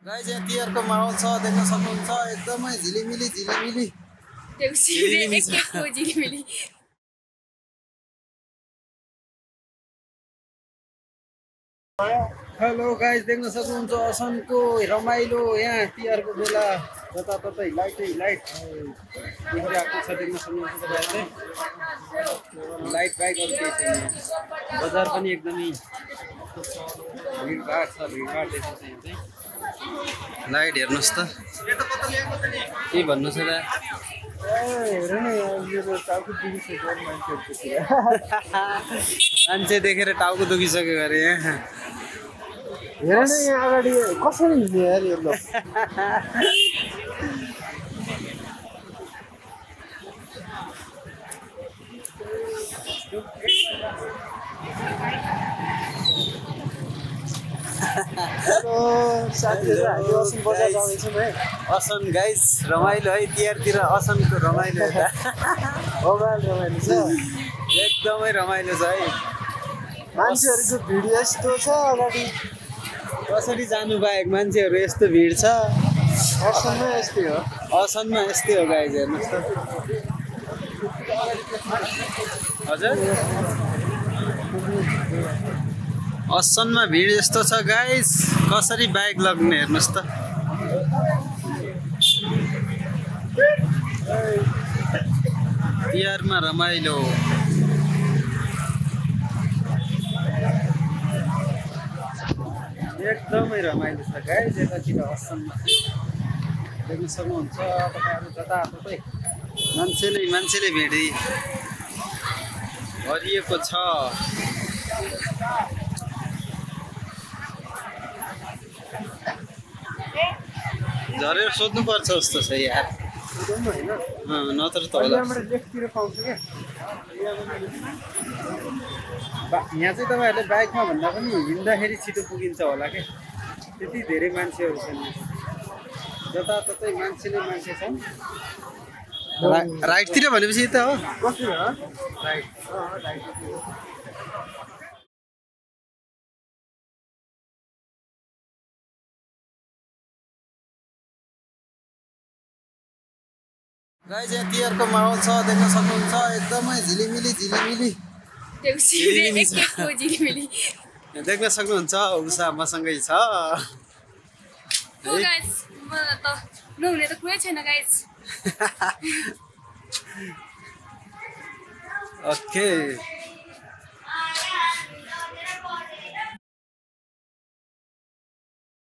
guys यहाँ तिहारको माहौल छ देख्न सक्नुहुन्छ एकदमै झिलिमिली झिलिमिली झिलिमिली हेलो गाइस देख्न सक्नुहुन्छ असनको रमाइलो यहाँ तिहारको बेला जताततै लाइटै लाइट देखिरहेको छ देख्न सक्नुहुन्छ तपाईँहरूले लाइट बाइक अरू केही छैन यहाँ बजार पनि एकदमै भिडभाड छ भिडभाड देखिन्छ यहाँ चाहिँ लाइट हेर्नुहोस् त के भन्नु छ त मान्छे देखेर टाउको दुखिसक्यो अरे यहाँ हेर न यहाँ अगाडि कसरी हिँड्ने यार यो लोक असन गाइस रमाइलो है तिहारतिर असनको रमाइलो रमाइलो छ एकदमै रमाइलो छ है मान्छेहरूको भिड यस्तो छ अगाडि कसरी जानु बाहेक मान्छेहरू यस्तो भिड छ असनमा यस्तै हो असनमा यस्तै हो गाइस हेर्नुहोस् त हजुर असनमा भिड यस्तो छ गाइस कसरी बाइक लग्ने हेर्नुहोस् त तिहारमा रमाइलो एकदमै रमाइलो छ गाइस यतातिर असनमा देख्न सक्नुहुन्छ तपाईँहरू जताततै मान्छेले भेडी भरिएको छ झरेर सोध्नुपर्छ जस्तो छ यार नत्र त होला यहाँ चाहिँ तपाईँहरूले बाइकमा भन्दा पनि हिँड्दाखेरि छिटो पुगिन्छ होला क्या त्यति धेरै मान्छेहरू छन् जताततै मान्छे नै मान्छे छन् राइटतिर भनेपछि यता हो राइट गाइस यहाँ तिहारको माहौल छ देख्न सक्नुहुन्छ एकदमै झिलिमिली झिलिमिली देख्न सक्नुहुन्छ उषा मसँगै छ ओके